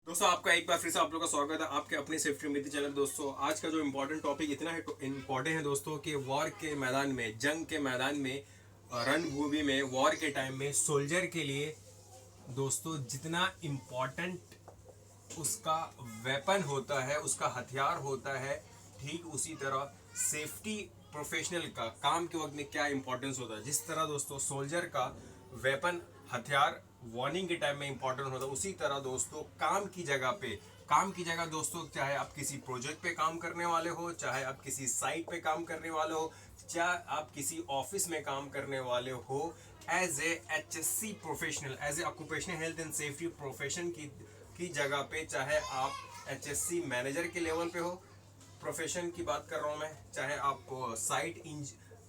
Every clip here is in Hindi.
दोस्तों आपका एक बार फिर से आप लोगों का स्वागत है आपके अपनी सेफ्टी मित्र चैनल। दोस्तों आज का जो इम्पोर्टेंट टॉपिक इतना है इम्पोर्टेंट है दोस्तों कि वॉर के मैदान में, जंग के मैदान में, रणभूमि में, वॉर के टाइम में सोल्जर के लिए दोस्तों जितना इम्पोर्टेंट उसका वेपन होता है, उसका हथियार होता है, ठीक उसी तरह सेफ्टी प्रोफेशनल का काम के वक्त में क्या इंपॉर्टेंस होता है। जिस तरह दोस्तों सोल्जर का वेपन हथियार वार्निंग के टाइम में इंपॉर्टेंट होता है, उसी तरह दोस्तों काम की जगह दोस्तों, चाहे आप किसी प्रोजेक्ट पे काम करने वाले हो, चाहे आप किसी साइट पे काम करने वाले हो, चाहे आप किसी ऑफिस में काम करने वाले हो, as a HSC professional, as a occupational health and safety profession की जगह पे, चाहे आप HSC मैनेजर के लेवल पे हो, प्रोफेशन की बात कर रहा हूँ मैं, चाहे आप साइट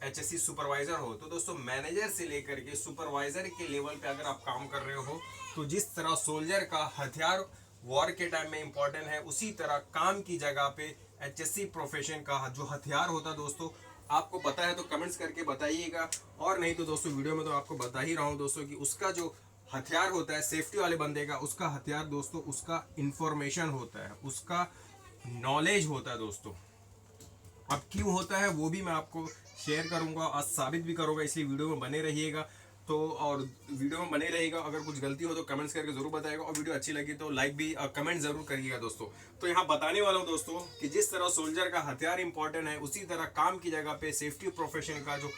HSC सुपरवाइजर हो, तो दोस्तों मैनेजर से लेकर के सुपरवाइजर के लेवल पे अगर आप काम कर रहे हो, तो जिस तरह सोल्जर का हथियार वॉर के टाइम में इंपॉर्टेंट है, उसी तरह काम की जगह पे HSC प्रोफेशन का जो हथियार होता है दोस्तों, आपको पता है तो कमेंट्स करके बताइएगा, और नहीं तो दोस्तों वीडियो में तो आपको बता ही रहा हूँ दोस्तों कि उसका जो हथियार होता है सेफ्टी वाले बंदे का, उसका हथियार दोस्तों उसका इंफॉर्मेशन होता है, उसका नॉलेज होता है दोस्तों। अब क्यों होता है वो भी मैं आपको शेयर करूंगा, आज साबित भी करूंगा, इसलिए वीडियो में बने रहिएगा। तो और वीडियो में बने रहेगा, अगर कुछ गलती हो तो कमेंट्स करके जरूर बताएगा, और वीडियो अच्छी लगी तो लाइक भी कमेंट जरूर करिएगा दोस्तों। तो यहाँ बताने वाला हूँ दोस्तों कि जिस तरह सोल्जर का हथियार इंपॉर्टेंट है, उसी तरह काम की जगह पे सेफ्टी प्रोफेशन का जो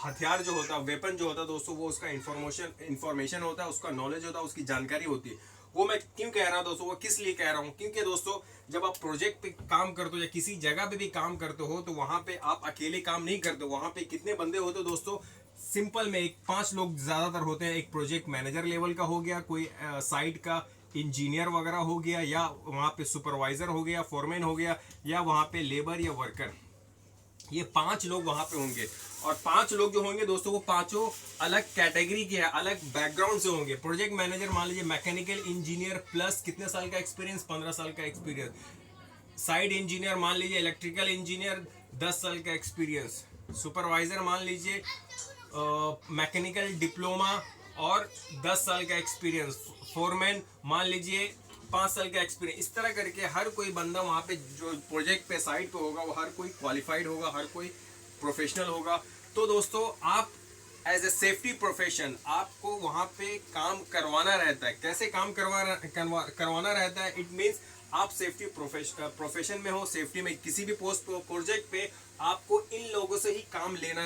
हथियार जो होता है, वेपन जो होता है दोस्तों, वो उसका इंफॉर्मेशन होता है, उसका नॉलेज होता है, उसकी जानकारी होती है। वो मैं क्यों कह रहा हूँ दोस्तों, वो किस लिए कह रहा हूँ, क्योंकि दोस्तों जब आप प्रोजेक्ट पे काम करते हो या किसी जगह पे भी काम करते हो, तो वहां पे आप अकेले काम नहीं करते हो, वहां पे कितने बंदे होते हो दोस्तों, सिंपल में एक 5 लोग ज्यादातर होते हैं। एक प्रोजेक्ट मैनेजर लेवल का हो गया, कोई साइट का इंजीनियर वगैरह हो गया, या वहां पे सुपरवाइजर हो गया, फोरमैन हो गया, या वहां पे लेबर या वर्कर, ये 5 लोग वहां पे होंगे। और 5 लोग जो होंगे दोस्तों, वो पांचों अलग कैटेगरी के हैं, अलग बैकग्राउंड से होंगे। प्रोजेक्ट मैनेजर मान लीजिए मैकेनिकल इंजीनियर प्लस कितने साल का एक्सपीरियंस, 15 साल का एक्सपीरियंस। साइड इंजीनियर मान लीजिए इलेक्ट्रिकल इंजीनियर, 10 साल का एक्सपीरियंस। सुपरवाइजर मान लीजिए मैकेनिकल डिप्लोमा और 10 साल का एक्सपीरियंस। फोरमैन मान लीजिए 5 साल का एक्सपीरियंस। इस तरह करके हर कोई बंदा वहाँ पे जो प्रोजेक्ट पे साइट पे होगा, वो हर कोई क्वालिफाइड होगा, हर कोई प्रोफेशनल होगा। तो दोस्तों आप एज ए सेफ्टी प्रोफेशन आपको वहाँ पे काम करवाना रहता है। कैसे काम करवाना रहता है, इट मीन्स आप सेफ्टी प्रोफेशन में हो, सेफ्टी में किसी भी पोस्ट प्रोजेक्ट पे आपको इन लोगों से ही काम लेना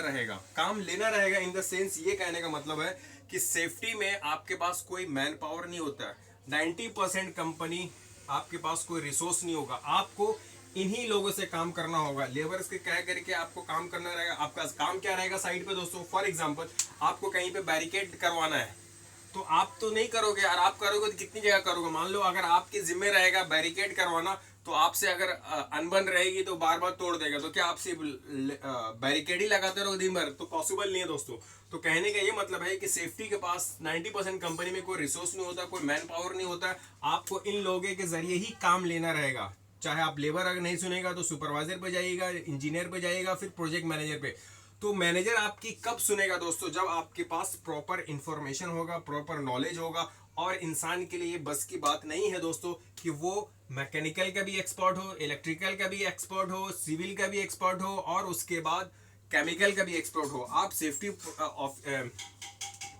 रहेगा इन द सेंस, ये कहने का मतलब है कि सेफ्टी में आपके पास कोई मैन पावर नहीं होता है। 90% कंपनी आपके पास कोई रिसोर्स नहीं होगा, आपको इन्हीं लोगों से काम करना होगा। लेबर्स के कह करके आपको काम करना रहेगा। आपका काम क्या रहेगा साइड पे दोस्तों, फॉर एग्जांपल आपको कहीं पे बैरिकेड करवाना है, तो आप तो नहीं करोगे यार, आप करोगे तो कितनी जगह करोगे। मान लो अगर आपके जिम्मे रहेगा बैरिकेड करवाना, तो आपसे अगर अनबन रहेगी तो बार बार तोड़ देगा, तो क्या आपसे बैरिकेड ही लगाते रहोगे दिन भर, तो पॉसिबल नहीं है दोस्तों। तो कहने का ये मतलब है कि सेफ्टी के पास 90% कंपनी में कोई रिसोर्स नहीं होता, कोई मैन पावर नहीं होता। आपको इन लोगों के जरिए ही काम लेना रहेगा। चाहे आप लेबर अगर नहीं सुनेगा तो सुपरवाइजर पे जाइएगा, इंजीनियर पे जाइएगा, फिर प्रोजेक्ट मैनेजर पे। तो मैनेजर आपकी कब सुनेगा दोस्तों, जब आपके पास प्रॉपर इंफॉर्मेशन होगा, प्रॉपर नॉलेज होगा। और इंसान के लिए ये बस की बात नहीं है दोस्तों कि वो मैकेनिकल का भी एक्सपर्ट हो, इलेक्ट्रिकल का भी एक्सपर्ट हो, सिविल का भी एक्सपर्ट हो, और उसके बाद केमिकल का भी एक्सपर्ट हो। आप सेफ्टी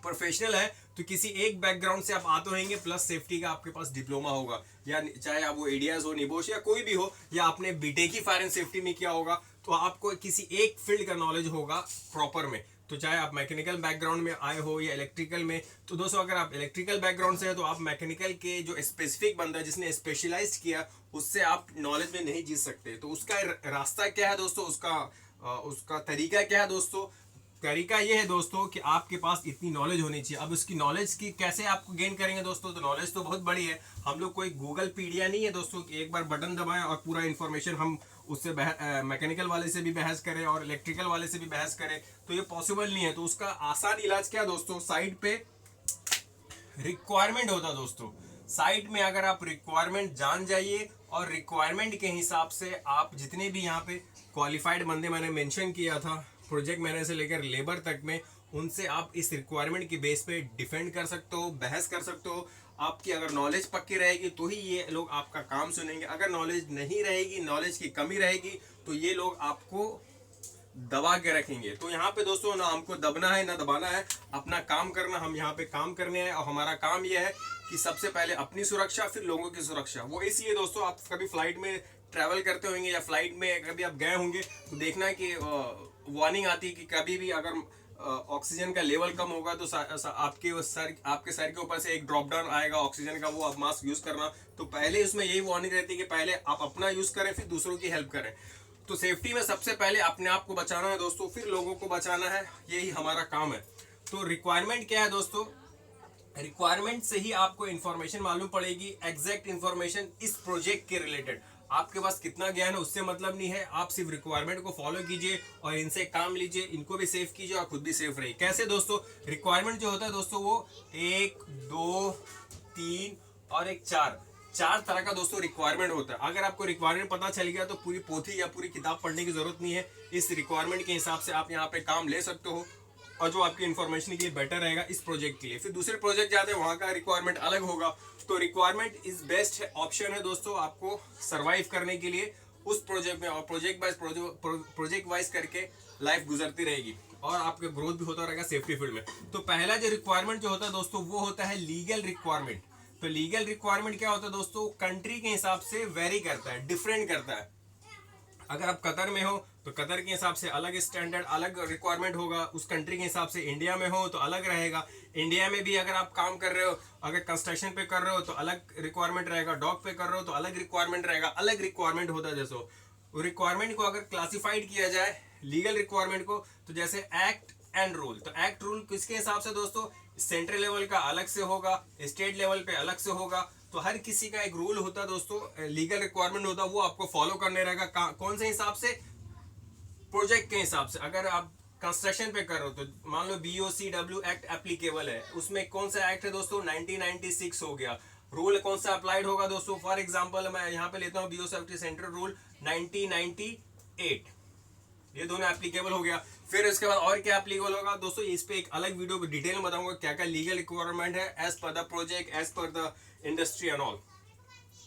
प्रोफेशनल है तो किसी एक बैकग्राउंड से आप आते होंगे, प्लस सेफ्टी का आपके पास डिप्लोमा होगा, या चाहे आप वो एडियाज हो, निबोश या कोई भी हो, या आपने बीटेक ही फायर एंड सेफ्टी में किया होगा, तो आपको किसी एक फील्ड का नॉलेज होगा प्रॉपर में। तो चाहे आप मैकेनिकल बैकग्राउंड में आए हो या इलेक्ट्रिकल में, तो दोस्तों अगर आप इलेक्ट्रिकल बैकग्राउंड से है तो आप मैकेनिकल के जो स्पेसिफिक बंदा है जिसने स्पेशलाइज किया, उससे आप नॉलेज में नहीं जीत सकते। तो उसका रास्ता क्या है दोस्तों, उसका तरीका क्या है दोस्तों, तरीका ये है दोस्तों कि आपके पास इतनी नॉलेज होनी चाहिए। अब उसकी नॉलेज की कैसे आपको गेन करेंगे दोस्तों, तो नॉलेज तो बहुत बड़ी है। हम लोग कोई गूगल पीडिया नहीं है दोस्तों कि एक बार बटन दबाएं और पूरा इन्फॉर्मेशन हम उससे मैकेनिकल वाले से भी बहस करें और इलेक्ट्रिकल वाले से भी बहस करें, तो ये पॉसिबल नहीं है। तो उसका आसान इलाज क्या है दोस्तों, साइड पे रिक्वायरमेंट होता दोस्तों। साइट में अगर आप रिक्वायरमेंट जान जाइए, और रिक्वायरमेंट के हिसाब से आप जितने भी यहाँ पे क्वालिफाइड बंदे मैंने मेंशन किया था, प्रोजेक्ट मैनेजर से लेकर लेबर तक में, उनसे आप इस रिक्वायरमेंट की बेस पे डिफेंड कर सकते हो, बहस कर सकते हो। आपकी अगर नॉलेज पक्की रहेगी तो ही ये लोग आपका काम सुनेंगे। अगर नॉलेज नहीं रहेगी, नॉलेज की कमी रहेगी, तो ये लोग आपको दबा के रखेंगे। तो यहाँ पे दोस्तों ना हमको दबना है ना दबाना है, अपना काम करना, हम यहाँ पे काम करने हैं। और हमारा काम ये है कि सबसे पहले अपनी सुरक्षा, फिर लोगों की सुरक्षा। वो इसलिए दोस्तों, आप कभी फ्लाइट में ट्रैवल करते होंगे या फ्लाइट में कभी आप गए होंगे तो देखना है कि वार्निंग आती है कि कभी भी अगर ऑक्सीजन का लेवल कम होगा तो आपके सर के ऊपर से एक ड्रॉप डाउन आएगा ऑक्सीजन का, वो आप मास्क यूज करना। तो पहले उसमें यही वार्निंग रहती है कि पहले आप अपना यूज करें, फिर दूसरों की हेल्प करें। तो सेफ्टी में सबसे पहले अपने आप को बचाना है दोस्तों, फिर लोगों को बचाना है, यही हमारा काम है। तो रिक्वायरमेंट क्या है दोस्तों? रिक्वायरमेंट से ही आपको इंफॉर्मेशन मालूम पड़ेगी, एग्जैक्ट इंफॉर्मेशन इस प्रोजेक्ट के रिलेटेड। आपके पास कितना ज्ञान है उससे मतलब नहीं है, आप सिर्फ रिक्वायरमेंट को फॉलो कीजिए और इनसे काम लीजिए, इनको भी सेव कीजिए और खुद भी सेफ रहिए। कैसे दोस्तों? रिक्वायरमेंट जो होता है दोस्तों वो 1, 2, 3 और एक 4 तरह का दोस्तों रिक्वायरमेंट होता है। अगर आपको रिक्वायरमेंट पता चल गया तो पूरी पोथी या पूरी किताब पढ़ने की जरूरत नहीं है। इस रिक्वायरमेंट के हिसाब से आप यहाँ पे काम ले सकते हो और जो आपकी इन्फॉर्मेशन के लिए बेटर रहेगा इस प्रोजेक्ट के लिए। फिर दूसरे प्रोजेक्ट जाते हैं, वहां का रिक्वायरमेंट अलग होगा। तो रिक्वायरमेंट इज बेस्ट ऑप्शन है दोस्तों आपको सरवाइव करने के लिए उस प्रोजेक्ट में, और प्रोजेक्ट वाइज करके लाइफ गुजरती रहेगी और आपका ग्रोथ भी होता रहेगा सेफ्टी फील्ड में। तो पहला जो रिक्वायरमेंट जो होता है दोस्तों वो होता है लीगल रिक्वायरमेंट। तो लीगल रिक्वायरमेंट क्या होता है दोस्तों? कंट्री के हिसाब से वेरी करता है, डिफरेंट करता है। अगर आप कतर में हो तो कतर के हिसाब से अलग स्टैंडर्ड, अलग रिक्वायरमेंट होगा। उस कंट्री के हिसाब से इंडिया में हो तो अलग रहेगा। इंडिया में भी अगर आप काम कर रहे हो, अगर कंस्ट्रक्शन पे कर रहे हो तो अलग रिक्वायरमेंट रहेगा, डॉक पे कर रहे हो तो अलग रिक्वायरमेंट रहेगा, अलग रिक्वायरमेंट होता है। जैसे रिक्वायरमेंट को अगर क्लासिफाइड किया जाए लीगल रिक्वायरमेंट को, तो जैसे एक्ट एंड रूल। तो एक्ट रूल किसके हिसाब से दोस्तों? सेंट्रल लेवल का अलग से होगा, स्टेट लेवल पे अलग से होगा। तो हर किसी का एक रूल होता है दोस्तों, लीगल रिक्वायरमेंट होता है, वो आपको फॉलो करने रहेगा। कौन से हिसाब से? प्रोजेक्ट के हिसाब से। अगर आप कंस्ट्रक्शन पे कर रहे हो तो मान लो BOCW एक्ट एप्लीकेबल है, उसमें कौन सा एक्ट है दोस्तों? 1996 हो गया। रूल कौन सा अप्लाइड होगा दोस्तों? फॉर एग्जांपल मैं यहाँ पे लेता हूँ BOCW सेंट्रल रूल 1998, ये दोनों एप्लीकेबल हो गया। फिर इसके बाद और क्या एप्लीकेबल होगा दोस्तों? इस पे एक अलग वीडियो में डिटेल में बताऊंगा क्या क्या लीगल रिक्वायरमेंट है as per the project, as per the industry and all.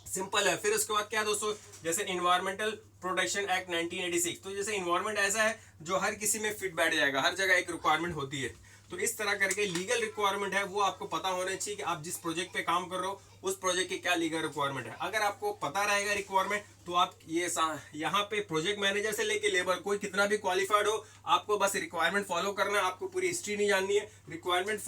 Simple है। फिर उसके बाद क्या दोस्तों? जैसे इन्वायरमेंटल प्रोटेक्शन एक्ट 1986। तो जैसे इन्वायरमेंट ऐसा है जो हर किसी में फिट बैठ जाएगा, हर जगह एक रिक्वायरमेंट होती है। तो इस तरह करके लीगल रिक्वायरमेंट है वो आपको पता होना चाहिए कि आप जिस प्रोजेक्ट पे काम कर रहे हो उस प्रोजेक्ट की क्या लीगल रिक्वायरमेंट है। अगर आपको पता रहेगा रिक्वायरमेंट तो आप ये यहाँ पे प्रोजेक्ट मैनेजर से लेके लेबर कोई कितना भी क्वालिफाइड हो, आपको बस रिक्वायरमेंट फॉलो करना है। आपको पूरी हिस्ट्री नहीं जाननी है, रिक्वायरमेंट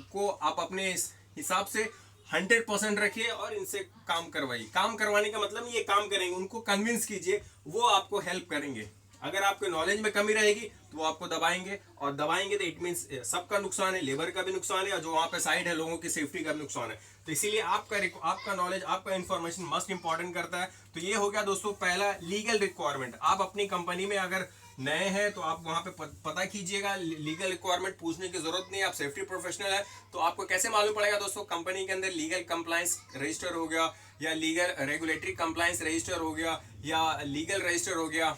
को आप अपने हिसाब से 100% रखिए और इनसे काम करवाइए। काम करवाने का मतलब ये काम करेंगे, उनको कन्विंस कीजिए, वो आपको हेल्प करेंगे। अगर आपके नॉलेज में कमी रहेगी तो वो आपको दबाएंगे, और दबाएंगे तो इट मींस सबका नुकसान है, लेबर का भी नुकसान है और जो वहाँ पे साइड है लोगों की सेफ्टी का भी नुकसान है। तो इसीलिए आपका नॉलेज, आपका इन्फॉर्मेशन मस्ट इंपॉर्टेंट करता है। तो ये हो गया दोस्तों पहला लीगल रिक्वायरमेंट। आप अपनी कंपनी में अगर नए हैं तो आप वहां पे पता कीजिएगा, लीगल रिक्वायरमेंट पूछने की जरूरत नहीं है। आप सेफ्टी प्रोफेशनल है तो आपको कैसे मालूम पड़ेगा दोस्तों? कंपनी के अंदर लीगल कंप्लायंस रजिस्टर हो गया, या लीगल रेगुलेटरी कंप्लायंस रजिस्टर हो गया, या लीगल रजिस्टर हो गया,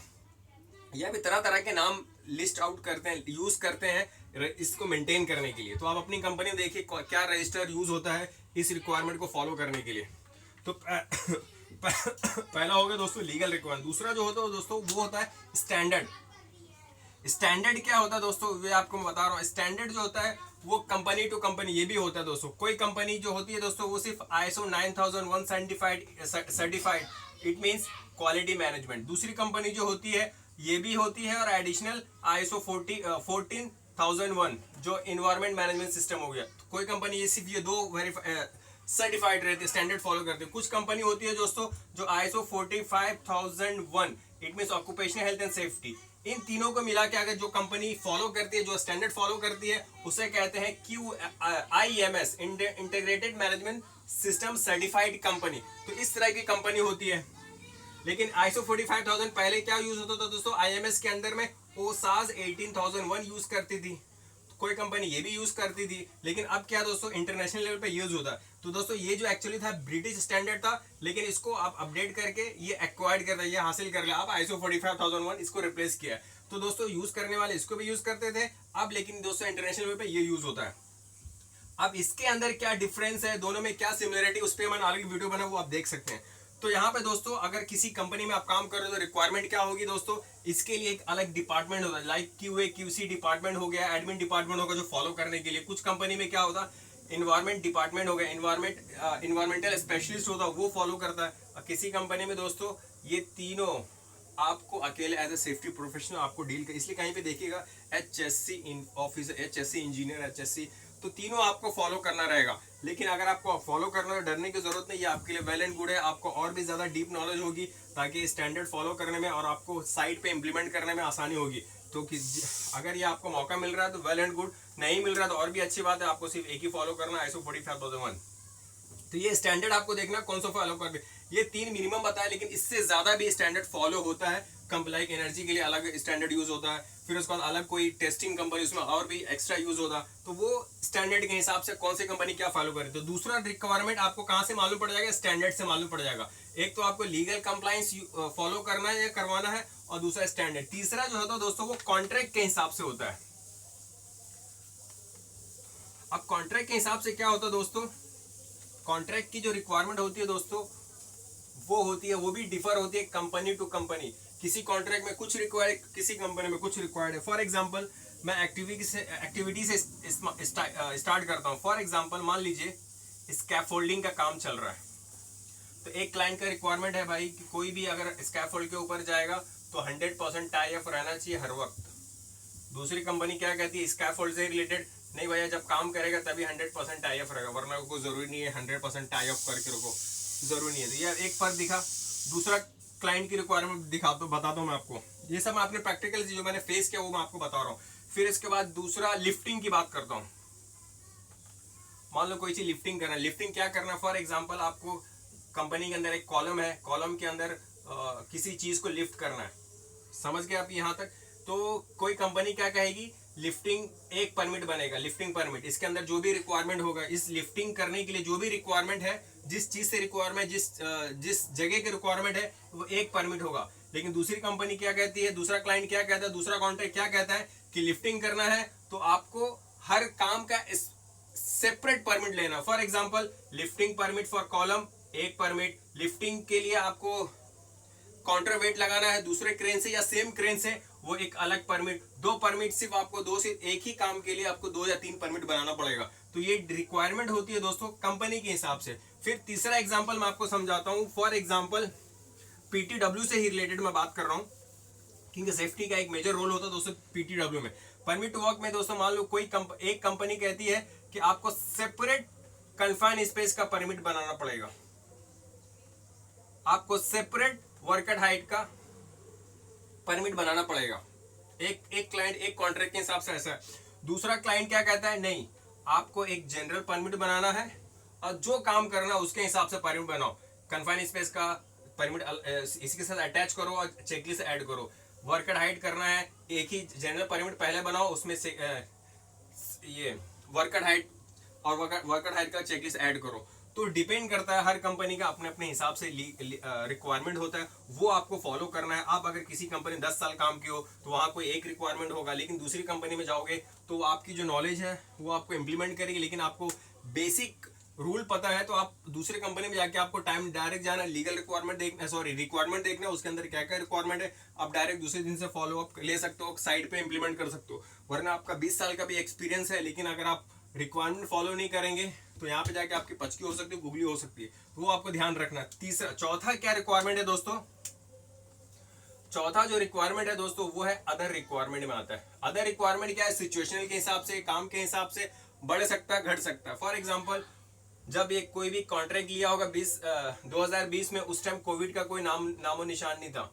या भी तरह तरह के नाम लिस्ट आउट करते हैं, यूज करते हैं इसको मेंटेन करने के लिए। तो आप अपनी कंपनी में देखिए क्या रजिस्टर यूज होता है इस रिक्वायरमेंट को फॉलो करने के लिए। तो पहला हो गया दोस्तों लीगल रिक्वायरमेंट। दूसरा जो होता है दोस्तों वो होता है स्टैंडर्ड। स्टैंडर्ड क्या होता है दोस्तों? वे आपको मैं बता रहा हूँ। स्टैंडर्ड जो होता है वो कंपनी टू कंपनी ये भी होता है दोस्तों। कोई कंपनी जो होती है दोस्तों वो सिर्फ ISO 9001 certified, it means quality management. दूसरी कंपनी जो होती है ये भी होती है, और एडिशनल ISO 14001 जो इन्वायरमेंट मैनेजमेंट सिस्टम हो गया। तो कोई कंपनी ये सिर्फ ये दो सर्टिफाइड रहती है, स्टैंडर्ड फॉलो करते हैं। कुछ कंपनी होती है दोस्तों जो ISO 45001, it means occupational health and safety. इन तीनों को मिला के अगर जो कंपनी फॉलो करती है, जो स्टैंडर्ड फॉलो करती है, उसे कहते हैं QIMS, integrated management system certified company. तो इस तरह की कंपनी होती है। लेकिन ISO 45000 पहले क्या यूज होता था दोस्तों? IMS के अंदर में OSAS 18001 यूज करती थी। कोई कंपनी ये भी यूज करती थी, लेकिन अब क्या दोस्तों इंटरनेशनल लेवल पे यूज होता है। तो दोस्तों ये जो एक्चुअली था ब्रिटिश स्टैंडर्ड था, लेकिन इसको आप अपडेट करके ये एक्वायर्ड कर रहे, हासिल कर लिया आप ISO 45001, इसको रिप्लेस किया। तो दोस्तों यूज करने वाले इसको भी यूज करते थे अब, लेकिन दोस्तों इंटरनेशनल लेवल पे ये यूज होता है। अब इसके अंदर क्या डिफरेंस है, दोनों में क्या सिमिलरिटी, उस पर मैंने अलग वीडियो बना, वो आप देख सकते हैं। तो यहाँ पे दोस्तों अगर किसी कंपनी में आप काम कर रहे हो तो रिक्वायरमेंट क्या होगी दोस्तों, इसके लिए एक अलग डिपार्टमेंट होता है, लाइक QA QC डिपार्टमेंट हो गया, एडमिन डिपार्टमेंट होगा जो फॉलो करने के लिए। कुछ कंपनी में क्या होता है, इन्वायरमेंट डिपार्टमेंट हो गया, इन्वायरमेंटल स्पेशलिस्ट होता है, वो फॉलो करता है। किसी कंपनी में दोस्तों ये तीनों आपको अकेले एज ए सेफ्टी प्रोफेशनल आपको डील कर, इसलिए कहीं पे देखिएगा HSC officer, HSC engineer, HSC, तो तीनों आपको फॉलो करना रहेगा। लेकिन अगर आपको फॉलो करना है, डरने की जरूरत नहीं है, आपके लिए वेल एंड गुड है, आपको और भी ज्यादा डीप नॉलेज होगी ताकि स्टैंडर्ड फॉलो करने में और आपको साइट पे इंप्लीमेंट करने में आसानी होगी। तो अगर ये आपको मौका मिल रहा है तो वेल एंड गुड, नहीं मिल रहा तो और भी अच्छी बात है, आपको सिर्फ एक ही फॉलो करना है, ISO 45001। तो ये स्टैंडर्ड आपको देखना कौन सा फॉलो करके, ये 3 मिनिमम बताया, लेकिन इससे ज्यादा भी स्टैंडर्ड फॉलो होता है। लाइक एनर्जी के लिए अलग स्टैंडर्ड यूज होता है, फिर उसके बाद अलग कोई टेस्टिंग कंपनी उसमें और भी एक्स्ट्रा यूज होता है, तो वो स्टैंडर्ड के हिसाब से कौन सी कंपनी क्या फॉलो करे। तो दूसरा रिक्वायरमेंट आपको कहां से मालूम पड़ जाएगा, स्टैंडर्ड से मालूम पड़ जाएगा। एक तो आपको लीगल कंप्लायंस फॉलो करना है या करवाना है, और दूसरा स्टैंडर्ड। तीसरा जो होता है दोस्तों वो कॉन्ट्रैक्ट के हिसाब से होता है। अब कॉन्ट्रैक्ट के हिसाब से क्या होता है दोस्तों, कॉन्ट्रैक्ट की जो रिक्वायरमेंट होती है दोस्तों वो होती है, वो भी डिफर होती है कंपनी टू कंपनी। किसी कॉन्ट्रैक्ट में कुछ रिक्वायर्ड, किसी कंपनी में कुछ रिक्वायर्ड है। फॉर एग्जांपल मैं एक्टिविटी से स्टार्ट करता हूं। फॉर एग्जांपल मान लीजिए स्कैफोल्डिंग का काम चल रहा है, तो एक क्लाइंट का रिक्वायरमेंट है भाई कि कोई भी अगर स्कैफोल्ड के ऊपर जाएगा तो 100% टाई अप रहना चाहिए हर वक्त। दूसरी कंपनी क्या कहती है, स्कैफोल्ड से रिलेटेड नहीं भैया, जब काम करेगा तभी 100% टाई अप रहेगा, वरना कोई जरूरी नहीं है 100% टाई अप करके रुको, जरूरी नहीं है। तो ये एक फर्क दिखा। दूसरा क्लाइंट की रिक्वायरमेंट दिखा तो बताता हूँ मैं आपको, ये सब मैं अपने प्रैक्टिकल जो मैंने फेस किया वो मैं आपको बता रहा हूँ। फिर इसके बाद दूसरा लिफ्टिंग की बात करता हूँ। मान लो कोई चीज लिफ्टिंग करना है, लिफ्टिंग क्या करना है, फॉर एग्जांपल आपको कंपनी के अंदर एक कॉलम है, कॉलम के अंदर किसी चीज को लिफ्ट करना है, समझ गए आप यहाँ तक। तो कोई कंपनी क्या कहेगी, लिफ्टिंग एक परमिट बनेगा, लिफ्टिंग परमिट, इसके अंदर जो भी रिक्वायरमेंट होगा, इस लिफ्टिंग करने के लिए जो भी रिक्वायरमेंट है, जिस चीज से रिक्वायरमेंट, जिस जगह की रिक्वायरमेंट है वो एक परमिट होगा। लेकिन दूसरी कंपनी क्या कहती है, दूसरा क्लाइंट क्या कहता है, दूसरा कॉन्ट्रैक्ट क्या कहता है कि लिफ्टिंग करना है तो आपको हर काम का सेपरेट परमिट लेना। For example lifting permit for column एक परमिट, लिफ्टिंग के लिए आपको काउंटर वेट लगाना है दूसरे क्रेन से या सेम क्रेन से, वो एक अलग परमिट। 2 परमिट सिर्फ आपको दो से एक ही काम के लिए आपको 2 या 3 परमिट बनाना पड़ेगा। तो ये रिक्वायरमेंट होती है दोस्तों कंपनी के हिसाब से। फिर तीसरा एग्जांपल मैं आपको समझाता हूं। फॉर एग्जांपल PTW से ही रिलेटेड मैं बात कर रहा हूं, क्योंकि सेफ्टी का एक मेजर रोल होता है दोस्तों PTW में। परमिट टू वर्क में दोस्तों मान लो कोई एक कंपनी कहती है कि आपको सेपरेट कन्फाइन स्पेस का परमिट बनाना पड़ेगा, आपको सेपरेट वर्कर हाइट का परमिट बनाना पड़ेगा। एक क्लाइंट एक कॉन्ट्रैक्ट के हिसाब से ऐसा है। दूसरा क्लाइंट क्या कहता है, नहीं आपको एक जनरल परमिट बनाना है और जो काम करना उसके हिसाब से परमिट बनाओ। कन्फाइन स्पेस का परमिट इसके साथ अटैच करो और चेकलिस्ट ऐड करो। वर्कर हाइट करना है, एक ही जनरल परमिट पहले बनाओ, उसमें से ये वर्कर हाइट और वर्कर हाइट का चेकलिस्ट ऐड करो। तो डिपेंड करता है, हर कंपनी का अपने अपने हिसाब से रिक्वायरमेंट होता है, वो आपको फॉलो करना है। आप अगर किसी कंपनी 10 साल काम की हो तो वहाँ कोई एक रिक्वायरमेंट होगा, लेकिन दूसरी कंपनी में जाओगे तो आपकी जो नॉलेज है वो आपको इम्प्लीमेंट करेगी, लेकिन आपको बेसिक रूल पता है। तो आप दूसरे कंपनी में जाके आपको टाइम डायरेक्ट जाना, लीगल रिक्वायरमेंट देखना, सॉरी रिक्वायरमेंट देखना, उसके अंदर क्या क्या रिक्वायरमेंट है, आप डायरेक्ट दूसरे दिन से फॉलो अप ले सकते हो, साइड पे इंप्लीमेंट कर सकते हो। वरना आपका 20 साल का भी एक्सपीरियंस है, लेकिन अगर आप रिक्वायरमेंट फॉलो नहीं करेंगे तो यहाँ पे जाके आपकी पचकी हो सकती है, गुगली हो सकती है, तो वो आपको ध्यान रखना। चौथा क्या रिक्वायरमेंट है दोस्तों, चौथा जो रिक्वायरमेंट है दोस्तों वो है अदर रिक्वायरमेंट में आता है। अदर रिक्वायरमेंट क्या है, सिचुएशनल के हिसाब से, काम के हिसाब से बढ़ सकता है, घट सकता है। फॉर एग्जांपल जब एक कोई भी कॉन्ट्रैक्ट लिया होगा 2020 में, उस टाइम कोविड का कोई नामो निशान नहीं था,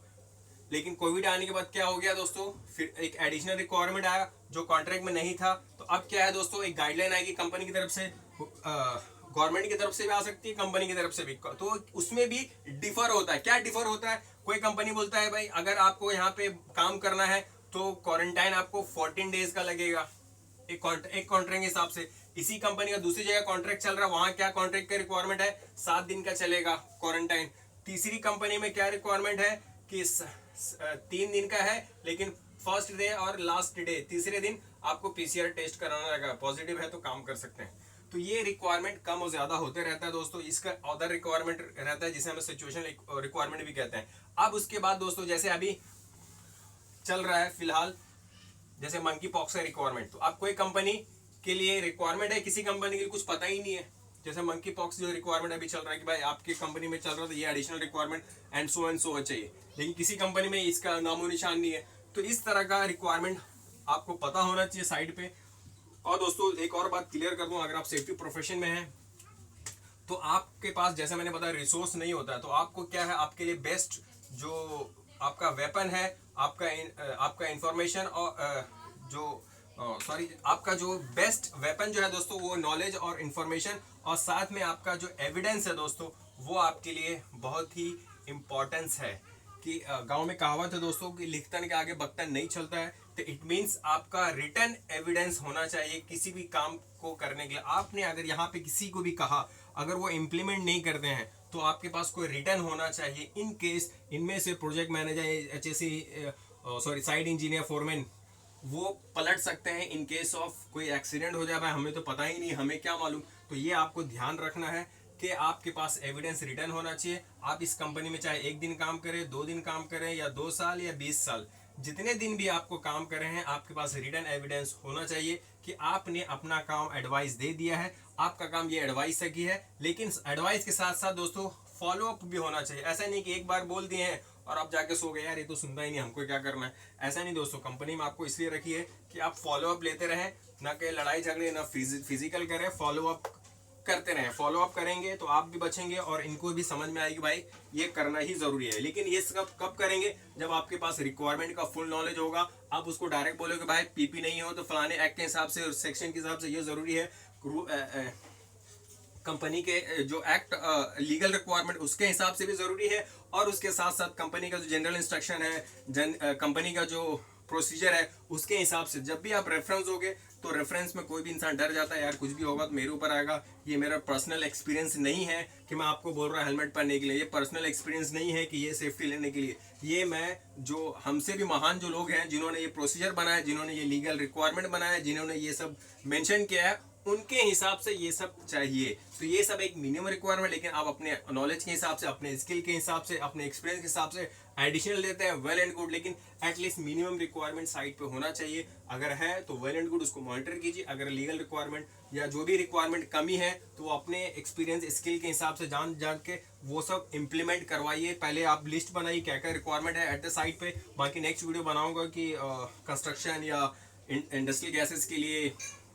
लेकिन कोविड आने के बाद क्या हो गया दोस्तों, फिर एक एडिशनल रिक्वायरमेंट आया जो कॉन्ट्रैक्ट में नहीं था। तो अब क्या है दोस्तों, एक गाइडलाइन आएगी कंपनी की तरफ से, गवर्नमेंट की तरफ से भी आ सकती है, कंपनी की तरफ से भी। तो उसमें भी डिफर होता है। क्या डिफर होता है, कोई कंपनी बोलता है भाई अगर आपको यहाँ पे काम करना है तो क्वारंटाइन आपको 14 डेज का लगेगा, एक कॉन्ट्रैक्ट के हिसाब से। इसी कंपनी का दूसरी जगह कॉन्ट्रैक्ट चल रहा है, वहां क्या कॉन्ट्रैक्ट का रिक्वायरमेंट है, 7 दिन का चलेगा क्वारंटाइन। तीसरी कंपनी में क्या रिक्वायरमेंट है कि 3 दिन का है, लेकिन फर्स्ट डे और लास्ट डे, तीसरे दिन आपको PCR टेस्ट कराना रहेगा, पॉजिटिव है तो काम कर सकते हैं। तो ये रिक्वायरमेंट कम और ज्यादा होते रहता है दोस्तों। इसका अदर रिक्वायरमेंट रहता है जिसे हम सिचुएशन रिक्वायरमेंट भी कहते हैं। अब उसके बाद दोस्तों जैसे अभी चल रहा है फिलहाल जैसे मंकी पॉक्स का रिक्वायरमेंट, तो आप कोई कंपनी के लिए रिक्वायरमेंट है, किसी कंपनी के लिए कुछ पता ही नहीं है। जैसे मंकी पॉक्स जो रिक्वायरमेंट अभी चल रहा है कि भाई आपकी कंपनी में चल रहा था ये एडिशनल रिक्वायरमेंट एंड सो चाहिए, लेकिन किसी कंपनी में इसका नामो निशान नहीं है। तो इस तरह का रिक्वायरमेंट आपको पता होना चाहिए साइड पे। और दोस्तों एक और बात क्लियर कर दूं, अगर आप सेफ्टी प्रोफेशन में हैं तो आपके पास जैसे मैंने बताया रिसोर्स नहीं होता है, तो आपको क्या है, आपके लिए बेस्ट जो आपका वेपन है, आपका इंफॉर्मेशन और आपका जो बेस्ट वेपन जो है दोस्तों वो नॉलेज और इंफॉर्मेशन, और साथ में आपका जो एविडेंस है दोस्तों वो आपके लिए बहुत ही इम्पोर्टेंस है। कि गांव में कहावत है दोस्तों कि लिखतन के आगे बख्तन नहीं चलता है। तो इट मीन्स आपका रिटर्न एविडेंस होना चाहिए किसी भी काम को करने के लिए। आपने अगर यहाँ पे किसी को भी कहा, अगर वो इम्प्लीमेंट नहीं करते हैं तो आपके पास कोई रिटर्न होना चाहिए। इन केस इनमें से project manager, HSE site engineer, foreman वो पलट सकते हैं इन केस ऑफ कोई एक्सीडेंट हो जाए। भाई हमें तो पता ही नहीं, हमें क्या मालूम। तो ये आपको ध्यान रखना है कि आपके पास एविडेंस रिटर्न होना चाहिए। आप इस कंपनी में चाहे 1 दिन काम करें, 2 दिन काम करें, या 2 साल या 20 साल, जितने दिन भी आपको काम कर रहे हैं आपके पास रिटर्न एविडेंस होना चाहिए कि आपने अपना काम एडवाइस दे दिया है। आपका काम ये एडवाइस है कि है, लेकिन एडवाइस के साथ साथ दोस्तों फॉलो अप भी होना चाहिए। ऐसा नहीं कि एक बार बोल दिए हैं और आप जाके सो गए, यार ये तो सुनता ही नहीं, हमको क्या करना है। ऐसा नहीं दोस्तों, कंपनी में आपको इसलिए रखी है कि आप फॉलो अप लेते रहें, ना कि लड़ाई झगड़े, ना फिजिकल करें, फॉलो अप करते रहें। फॉलो अप करेंगे तो आप भी बचेंगे और इनको भी समझ में आएगी भाई ये करना ही जरूरी है। लेकिन ये सब कब करेंगे, जब आपके पास रिक्वायरमेंट का फुल नॉलेज होगा। आप उसको डायरेक्ट बोलोगे भाई पीपी नहीं हो तो फलाने एक्ट के हिसाब से, सेक्शन के हिसाब से ये जरूरी है, कंपनी के जो एक्ट लीगल रिक्वायरमेंट उसके हिसाब से भी जरूरी है, और उसके साथ साथ कंपनी का जो जनरल इंस्ट्रक्शन है, कंपनी का जो प्रोसीजर है उसके हिसाब से। जब भी आप रेफरेंस होगे तो रेफरेंस में कोई भी इंसान डर जाता है, यार कुछ भी होगा तो मेरे ऊपर आएगा। ये मेरा पर्सनल एक्सपीरियंस नहीं है कि मैं आपको बोल रहा हूँ हेलमेट पहनने के लिए, ये पर्सनल एक्सपीरियंस नहीं है कि ये सेफ्टी लेने के लिए। ये मैं जो हमसे भी महान जो लोग हैं जिन्होंने ये प्रोसीजर बनाया, जिन्होंने ये लीगल रिक्वायरमेंट बनाया, जिन्होंने ये सब मेंशन किया है, उनके हिसाब से ये सब चाहिए। तो ये सब एक मिनिमम रिक्वायरमेंट, लेकिन आप अपने नॉलेज के हिसाब से, अपने स्किल के हिसाब से, अपने एक्सपीरियंस के हिसाब से एडिशनल लेते हैं, वेल एंड गुड। लेकिन एटलीस्ट मिनिमम रिक्वायरमेंट साइट पे होना चाहिए। अगर है तो वेल एंड गुड, उसको मॉनिटर कीजिए। अगर लीगल रिक्वायरमेंट या जो भी रिक्वायरमेंट कमी है तो वो अपने एक्सपीरियंस स्किल के हिसाब से जान के वो सब इम्प्लीमेंट करवाइए। पहले आप लिस्ट बनाइए क्या क्या रिक्वायरमेंट है एट द साइट पे। बाकी नेक्स्ट वीडियो बनाऊंगा कि कंस्ट्रक्शन या इंडस्ट्रियल गैसेस के लिए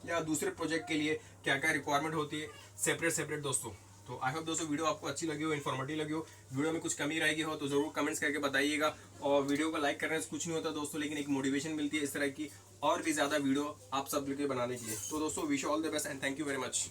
या दूसरे प्रोजेक्ट के लिए क्या क्या रिक्वायरमेंट होती है सेपरेट दोस्तों। तो आई होप दोस्तों वीडियो आपको अच्छी लगी हो, इन्फॉर्मेटिव लगी हो। वीडियो में कुछ कमी रहेगी हो तो जरूर कमेंट्स करके बताइएगा। और वीडियो को लाइक करने से कुछ नहीं होता दोस्तों, लेकिन एक मोटिवेशन मिलती है इस तरह की और भी ज़्यादा वीडियो आप सब के बनाने के लिए। तो दोस्तों wish all the best and thank you very much.